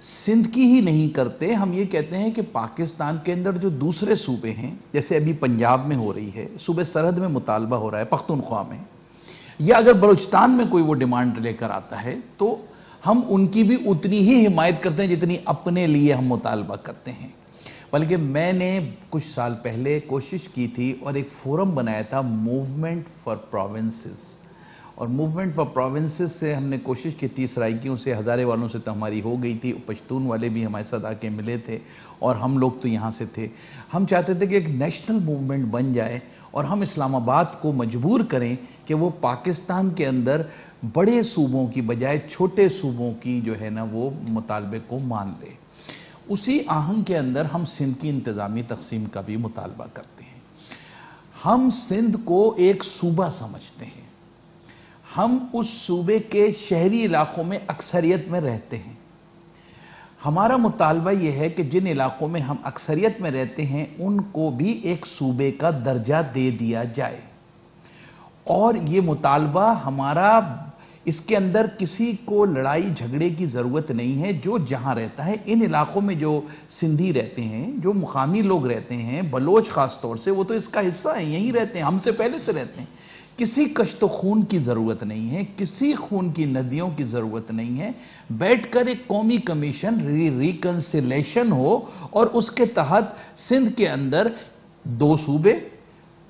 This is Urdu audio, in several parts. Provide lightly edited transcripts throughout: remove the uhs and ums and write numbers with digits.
سندھ کی ہی نہیں کرتے، ہم یہ کہتے ہیں کہ پاکستان کے اندر جو دوسرے صوبے ہیں، جیسے ابھی پنجاب میں ہو رہی ہے، صوبے سرحد میں مطالبہ ہو رہا ہے پختونخوا میں، یا اگر بلوچستان میں کوئی وہ ڈیمانڈ لے کر آتا ہے تو ہم ان کی بھی اتنی ہی حمایت کرتے ہیں جتنی اپنے لیے ہم مطالبہ کرتے ہیں۔ بلکہ میں نے کچھ سال پہلے کوشش کی تھی اور ایک فورم بنایا تھا موومنٹ فار پروونسز، اور موومنٹ فار پروونسز سے ہم نے کوشش کی تھی، سرائکیوں سے، ہزارے والوں سے تو ہماری ہو گئی تھی، پشتون والے بھی ہمارے ساتھ آ کے ملے تھے، اور ہم لوگ تو یہاں سے تھے۔ ہم چاہتے تھے کہ ایک نیشنل موومنٹ بن جائے اور ہم اسلام آباد کو مجبور کریں کہ وہ پاکستان کے اندر بڑے صوبوں کی بجائے چھوٹے صوبوں کی جو ہے نا وہ مطالبے کو مان لے۔ اسی آہنگ کے اندر ہم سندھ کی انتظامی تقسیم کا بھی مطالبہ کرتے ہیں۔ ہم سندھ کو ایک صوبہ سمجھتے ہیں، ہم اس صوبے کے شہری علاقوں میں اکثریت میں رہتے ہیں۔ ہمارا مطالبہ یہ ہے کہ جن علاقوں میں ہم اکثریت میں رہتے ہیں ان کو بھی ایک صوبے کا درجہ دے دیا جائے، اور یہ مطالبہ ہمارا، اس کے اندر کسی کو لڑائی جھگڑے کی ضرورت نہیں ہے۔ جو جہاں رہتا ہے، ان علاقوں میں جو سندھی رہتے ہیں، جو مقامی لوگ رہتے ہیں، بلوچ خاص طور سے، وہ تو اس کا حصہ ہیں، یہیں رہتے ہیں، ہم سے پہلے سے رہتے ہیں۔ کسی کشت و خون کی ضرورت نہیں ہے، کسی خون کی ندیوں کی ضرورت نہیں ہے۔ بیٹھ کر ایک قومی کمیشن ریکنسیلیشن ہو اور اس کے تحت سندھ کے اندر 2 صوبے،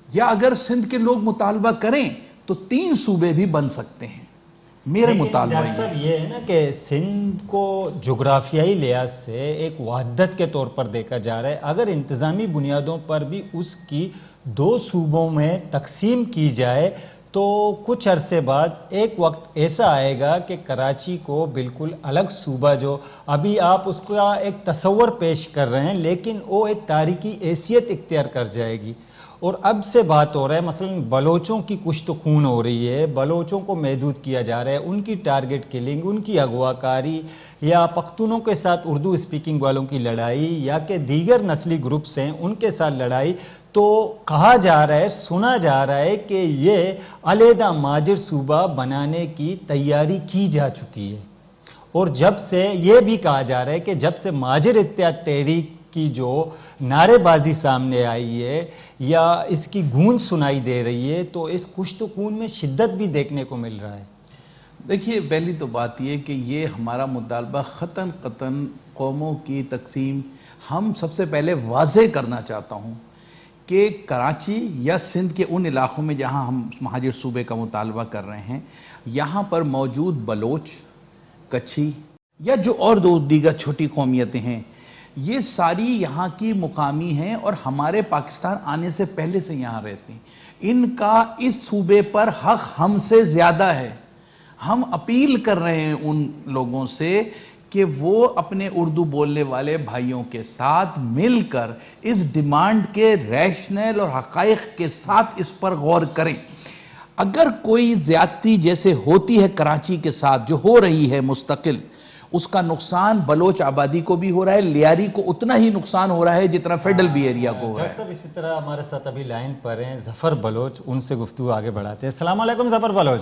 یا اگر سندھ کے لوگ مطالبہ کریں تو 3 صوبے بھی بن سکتے ہیں۔ میرے مطالبہ ڈاکٹر صاحب یہ ہے نا کہ سندھ کو جغرافیائی لحاظ سے ایک وحدت کے طور پر دیکھا جا رہا ہے، اگر انتظامی بنیادوں پر بھی اس کی 2 صوبوں میں تقسیم کی جائے تو کچھ عرصے بعد ایک وقت ایسا آئے گا کہ کراچی کو بالکل الگ صوبہ، جو ابھی آپ اس کا ایک تصور پیش کر رہے ہیں، لیکن وہ ایک تاریخی حیثیت اختیار کر جائے گی۔ اور اب سے بات ہو رہا ہے مثلا بلوچوں کی کشت و خون ہو رہی ہے، بلوچوں کو محدود کیا جا رہا ہے، ان کی ٹارگٹ کلنگ، ان کی اغوا کاری، یا پختونوں کے ساتھ اردو اسپیکنگ والوں کی لڑائی، یا کہ دیگر نسلی گروپس ہیں ان کے ساتھ لڑائی، تو کہا جا رہا ہے، سنا جا رہا ہے کہ یہ علیحدہ ماجر صوبہ بنانے کی تیاری کی جا چکی ہے۔ اور جب سے یہ بھی کہا جا رہا ہے کہ جب سے ماجر اتحاد تحریک کی جو نعرے بازی سامنے آئی ہے یا اس کی گونج سنائی دے رہی ہے، تو اس کشت و خون میں شدت بھی دیکھنے کو مل رہا ہے۔ دیکھیے، پہلی تو بات یہ کہ یہ ہمارا مطالبہ قطعاً قوموں کی تقسیم، ہم سب سے پہلے واضح کرنا چاہتا ہوں کہ کراچی یا سندھ کے ان علاقوں میں جہاں ہم مہاجر صوبے کا مطالبہ کر رہے ہیں، یہاں پر موجود بلوچ، کچھی یا جو اور دیگر چھوٹی قومیتیں ہیں، یہ ساری یہاں کی مقامی ہیں اور ہمارے پاکستان آنے سے پہلے سے یہاں رہتے ہیں۔ ان کا اس صوبے پر حق ہم سے زیادہ ہے۔ ہم اپیل کر رہے ہیں ان لوگوں سے کہ وہ اپنے اردو بولنے والے بھائیوں کے ساتھ مل کر اس ڈیمانڈ کے ریشنل اور حقائق کے ساتھ اس پر غور کریں۔ اگر کوئی زیادتی جیسے ہوتی ہے کراچی کے ساتھ جو ہو رہی ہے مستقل، اس کا نقصان بلوچ آبادی کو بھی ہو رہا ہے، لیاری کو اتنا ہی نقصان ہو رہا ہے جتنا فیڈرل بھی ایریا کو ہو رہا ہے۔ ڈاکٹر صاحب اسی طرح ہمارے ساتھ ابھی لائن پر ہیں ظفر بلوچ، ان سے گفتگو آگے بڑھاتے ہیں۔ السلام علیکم ظفر بلوچ۔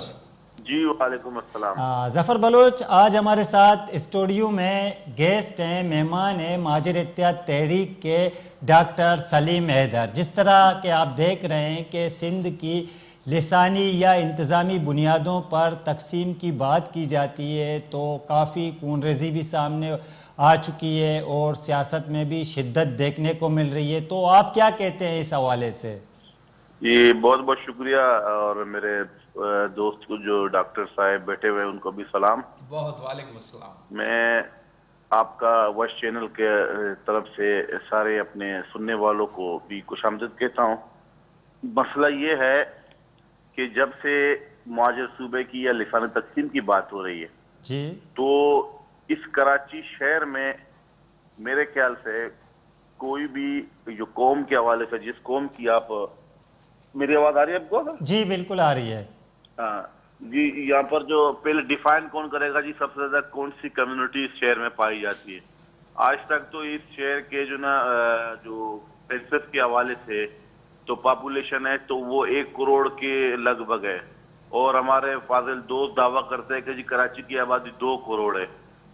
جی وعلیکم السلام۔ ظفر بلوچ آج ہمارے ساتھ اسٹوڈیو میں گیسٹ ہیں، مہمان ہیں مہاجر اتحاد تحریک کے ڈاکٹر سلیم حیدر۔ جس طرح کہ آپ دیکھ رہے ہیں کہ سندھ کی لسانی یا انتظامی بنیادوں پر تقسیم کی بات کی جاتی ہے تو کافی خون ریزی بھی سامنے آ چکی ہے اور سیاست میں بھی شدت دیکھنے کو مل رہی ہے، تو آپ کیا کہتے ہیں اس حوالے سے؟ جی بہت بہت شکریہ، اور میرے دوست کو جو ڈاکٹر صاحب بیٹھے ہوئے ان کو بھی سلام۔ بہت وعلیکم السلام۔ میں آپ کا وائس چینل کے طرف سے سارے اپنے سننے والوں کو بھی خوش آمدید کہتا ہوں۔ مسئلہ یہ ہے کہ جب سے مہاجر صوبے کی یا لسانی تقسیم کی بات ہو رہی ہے جی، تو اس کراچی شہر میں میرے خیال سے کوئی بھی جو قوم کے حوالے سے، جس قوم کی آپ، میری آواز آ رہی ہے آپ کو؟ جی بالکل آ رہی ہے۔ ہاں جی، یہاں پر جو پہلے ڈیفائن کون کرے گا جی سب سے زیادہ کون سی کمیونٹی اس شہر میں پائی جاتی ہے؟ آج تک تو اس شہر کے جو سینسس کے حوالے سے تو پاپولیشن ہے تو وہ 1 کروڑ کے لگ بھگ ہے، اور ہمارے فاضل دوست دعویٰ کرتے ہیں کہ جی کراچی کی آبادی 2 کروڑ ہے۔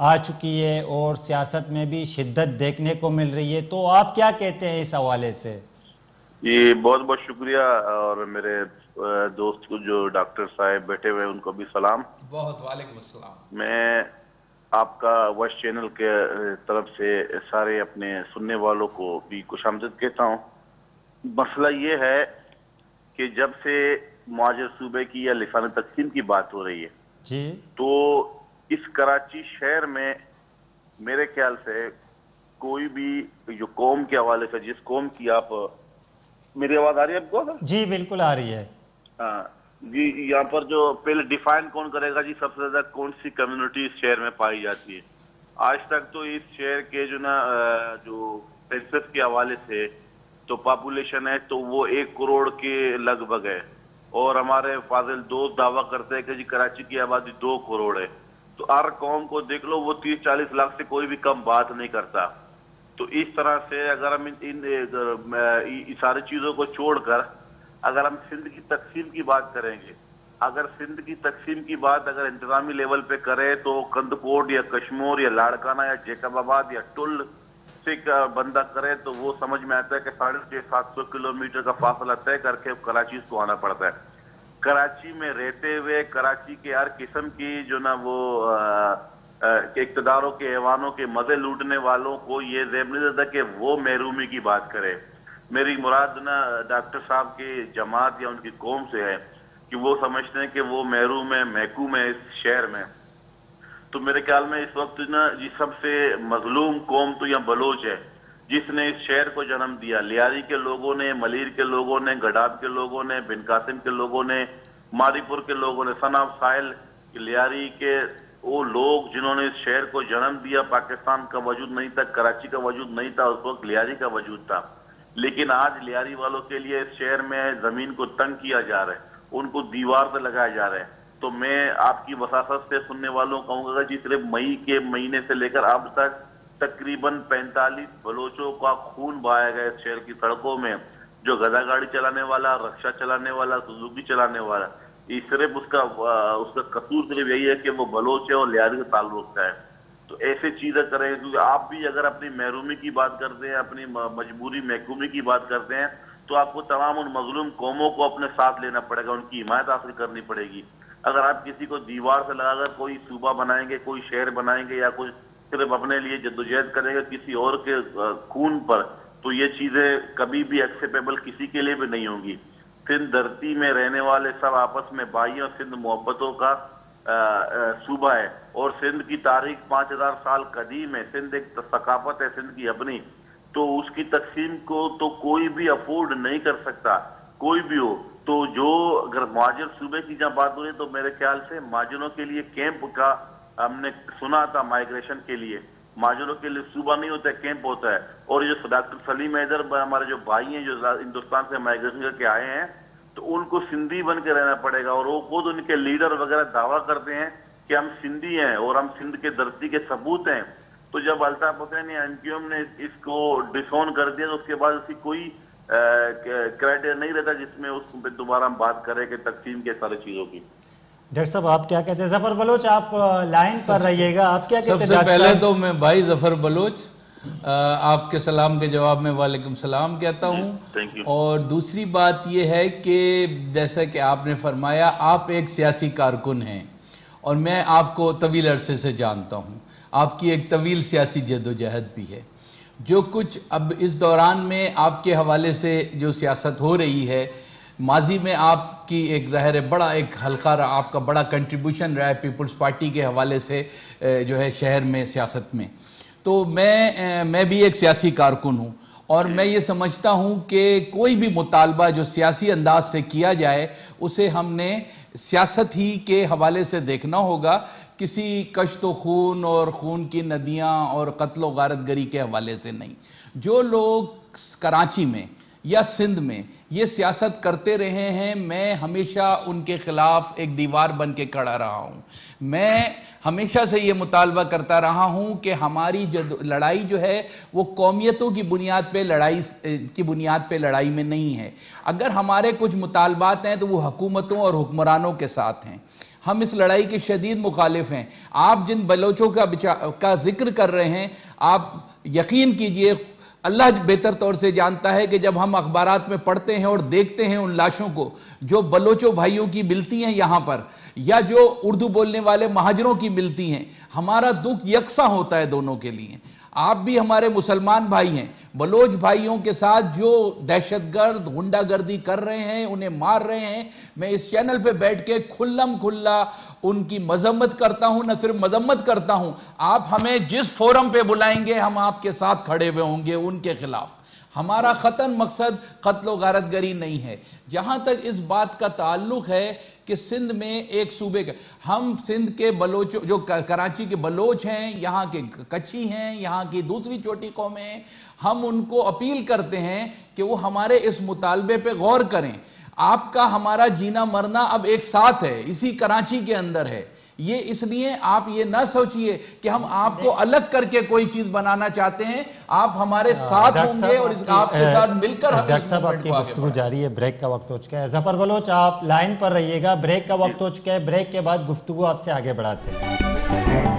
آ چکی ہے اور سیاست میں بھی شدت دیکھنے کو مل رہی ہے، تو آپ کیا کہتے ہیں اس حوالے سے؟ جی بہت بہت شکریہ، اور میرے دوست کو جو ڈاکٹر صاحب بیٹھے ہوئے ان کو بھی سلام۔ بہت وعلیکم السلام۔ میں آپ کا وائس چینل کے طرف سے سارے اپنے سننے والوں کو بھی خوش آمدید کہتا ہوں۔ مسئلہ یہ ہے کہ جب سے معاجر صوبے کی یا لسان تقسیم کی بات ہو رہی ہے جی تو اس کراچی شہر میں میرے خیال سے کوئی بھی جو قوم کے حوالے سے، جس قوم کی آپ، میری آواز آ رہی ہے آپ کو؟ جی بالکل آ رہی ہے۔ ہاں جی، یہاں پر جو پہلے ڈیفائن کون کرے گا جی سب سے زیادہ کون سی کمیونٹی اس شہر میں پائی جاتی ہے؟ آج تک تو اس شہر کے جو سینسس کے حوالے سے تو پاپولیشن ہے تو وہ 1 کروڑ کے لگ بھگ ہے، اور ہمارے فاضل دوست دعویٰ کرتے ہیں کہ جی کراچی کی آبادی 2 کروڑ ہے۔ تو ہر قوم کو دیکھ لو، وہ 30-40 لاکھ سے کوئی بھی کم بات نہیں کرتا۔ تو اس طرح سے اگر ہم ان ساری چیزوں کو چھوڑ کر اگر ہم سندھ کی تقسیم کی بات کریں گے، اگر سندھ کی تقسیم کی بات اگر انتظامی لیول پہ کرے تو کندکوٹ یا کشمور یا لاڑکانہ یا جیکب آباد یا ٹل سے بندہ کرے تو وہ سمجھ میں آتا ہے کہ 650-700 کلومیٹر کا فاصلہ طے کر کے کراچی کو آنا پڑتا ہے۔ کراچی میں رہتے ہوئے کراچی کے ہر قسم کی وہ اقتداروں کے ایوانوں کے مزے لوٹنے والوں کو یہ ذہن نہیں دیتا کہ وہ محرومی کی بات کرے۔ میری مراد ڈاکٹر صاحب کی جماعت یا ان کی قوم سے ہے کہ وہ سمجھتے ہیں کہ وہ محروم ہے، محکوم ہے اس شہر میں۔ تو میرے خیال میں اس وقت سب سے مظلوم قوم تو یہاں بلوچ ہے، جس نے اس شہر کو جنم دیا۔ لیاری کے لوگوں نے، ملیر کے لوگوں نے، گڈاب کے لوگوں نے، بن قاسم کے لوگوں نے، ماری پور کے لوگوں نے، سن آف ساحل لیاری کے وہ لوگ جنہوں نے اس شہر کو جنم دیا۔ پاکستان کا وجود نہیں تھا، کراچی کا وجود نہیں تھا، اس وقت لیاری کا وجود تھا۔ لیکن آج لیاری والوں کے لیے اس شہر میں زمین کو تنگ کیا جا رہا ہے، ان کو دیوار سے لگایا جا رہا ہے۔ تو میں آپ کی وساست سے سننے والوں کو کہوں گا کہ صرف مئی کے مہینے سے لے کر اب تک تقریباً 45 بلوچوں کا خون بہایا گیا اس شہر کی سڑکوں میں، جو گدا گاڑی چلانے والا، رکشہ چلانے والا، سوزوکی چلانے والا، یہ صرف اس کا قصور صرف یہی ہے کہ وہ بلوچ ہے اور لیاری سے تعلق رکھتا ہے۔ تو ایسے چیزیں کریں، کیونکہ آپ بھی اگر اپنی محرومی کی بات کرتے ہیں، اپنی مجبوری محکومی کی بات کرتے ہیں، تو آپ کو تمام ان مظلوم قوموں کو اپنے ساتھ لینا پڑے گا، ان کی حمایت حاصل کرنی پڑے گی۔ اگر آپ کسی کو دیوار سے لگا کر کوئی صوبہ بنائیں گے، کوئی شہر بنائیں گے، یا کوئی صرف اپنے لیے جدوجہد کریں گے کسی اور کے خون پر، تو یہ چیزیں کبھی بھی ایکسیپٹیبل کسی کے لیے بھی نہیں ہوں گی۔ سندھ دھرتی میں رہنے والے سب آپس میں بھائی، اور سندھ محبتوں کا صوبہ ہے، اور سندھ کی تاریخ 5000 سال قدیم ہے۔ سندھ ایک ثقافت ہے سندھ کی اپنی، تو اس کی تقسیم کو تو کوئی بھی افورڈ نہیں کر سکتا، کوئی بھی ہو۔ تو جو اگر مہاجر صوبے کی جہاں بات ہو رہی ہے تو میرے خیال سے مہاجروں کے لیے کیمپ کا ہم نے سنا تھا، مائیگریشن کے لیے مہاجروں کے لیے صوبہ نہیں ہوتا ہے، کیمپ ہوتا ہے۔ اور یہ جو ڈاکٹر سلیم حیدر ہمارے جو بھائی ہیں جو ہندوستان سے مائیگریشن کر کے آئے ہیں، تو ان کو سندھی بن کے رہنا پڑے گا، اور وہ خود ان کے لیڈر وغیرہ دعویٰ کرتے ہیں کہ ہم سندھی ہیں اور ہم سندھ کے دھرتی کے ثبوت ہیں۔ تو جب الطاف حسین یا MQM نے اس کو ڈسون کر دیا تو اس کے بعد اس کی کوئی کرائٹیریا نہیں رہتا جس میں اس پہ دوبارہ ہم بات کریں کہ تقسیم کے سارے چیزوں کی۔ ڈاکٹر صاحب آپ کیا کہتے ہیں؟ ظفر بلوچ آپ لائن پر رہیے گا، آپ کیا کہتے ہیں؟ سب سے پہلے تو میں بھائی ظفر بلوچ آپ کے سلام کے جواب میں وعلیکم السلام کہتا ہوں۔ اور دوسری بات یہ ہے کہ جیسا کہ آپ نے فرمایا، آپ ایک سیاسی کارکن ہیں اور میں آپ کو طویل عرصے سے جانتا ہوں، آپ کی ایک طویل سیاسی جدوجہد بھی ہے۔ جو کچھ اب اس دوران میں آپ کے حوالے سے جو سیاست ہو رہی ہے، ماضی میں آپ کی ایک ظاہر ہے بڑا ایک حلقہ رہا، آپ کا بڑا کنٹریبیوشن رہا ہے پیپلز پارٹی کے حوالے سے جو ہے شہر میں سیاست میں، تو میں بھی ایک سیاسی کارکن ہوں، اور میں یہ سمجھتا ہوں کہ کوئی بھی مطالبہ جو سیاسی انداز سے کیا جائے اسے ہم نے سیاست ہی کے حوالے سے دیکھنا ہوگا، کسی کشت و خون اور خون کی ندیاں اور قتل و غارت گری کے حوالے سے نہیں۔ جو لوگ کراچی میں یا سندھ میں یہ سیاست کرتے رہے ہیں، میں ہمیشہ ان کے خلاف ایک دیوار بن کے کھڑا رہا ہوں۔ میں ہمیشہ سے یہ مطالبہ کرتا رہا ہوں کہ ہماری لڑائی جو ہے وہ قومیتوں کی بنیاد پہ لڑائی میں نہیں ہے۔ اگر ہمارے کچھ مطالبات ہیں تو وہ حکومتوں اور حکمرانوں کے ساتھ ہیں۔ ہم اس لڑائی کے شدید مخالف ہیں. آپ جن بلوچوں کا ذکر کر رہے ہیں، آپ یقین کیجئے اللہ بہتر طور سے جانتا ہے کہ جب ہم اخبارات میں پڑھتے ہیں اور دیکھتے ہیں ان لاشوں کو جو بلوچوں بھائیوں کی ملتی ہیں یہاں پر، یا جو اردو بولنے والے مہاجروں کی ملتی ہیں، ہمارا دکھ یکساں ہوتا ہے دونوں کے لیے. آپ بھی ہمارے مسلمان بھائی ہیں، بلوچ بھائیوں کے ساتھ جو دہشت گرد غنڈہ گردی کر رہے ہیں، انہیں مار رہے ہیں، میں اس چینل پہ بیٹھ کے کھلم کھلا ان کی مذمت کرتا ہوں. نہ صرف مذمت کرتا ہوں، آپ ہمیں جس فورم پہ بلائیں گے ہم آپ کے ساتھ کھڑے ہوئے ہوں گے ان کے خلاف. ہمارا قطعاً مقصد قتل و غارت گری نہیں ہے. جہاں تک اس بات کا تعلق ہے کہ سندھ میں ایک صوبے کا، ہم سندھ کے بلوچ، جو کراچی کے بلوچ ہیں، یہاں کے کچھی ہیں، یہاں کی دوسری چھوٹی قومیں ہیں، ہم ان کو اپیل کرتے ہیں کہ وہ ہمارے اس مطالبے پہ غور کریں. آپ کا ہمارا جینا مرنا اب ایک ساتھ ہے، اسی کراچی کے اندر ہے. یہ اس لیے آپ یہ نہ سوچئے کہ ہم آپ کو الگ کر کے کوئی چیز بنانا چاہتے ہیں. آپ ہمارے ساتھ ہوں گے اور آپ کے ساتھ مل کر ہم ڈاکٹر صاحب آپ کی گفتگو جاری ہے، بریک کا وقت ہو چکا ہے. ظفر بلوچ آپ لائن پر رہیے گا، بریک کا وقت ہو چکا ہے، بریک کے بعد گفتگو آپ سے آگے بڑھاتے ہیں.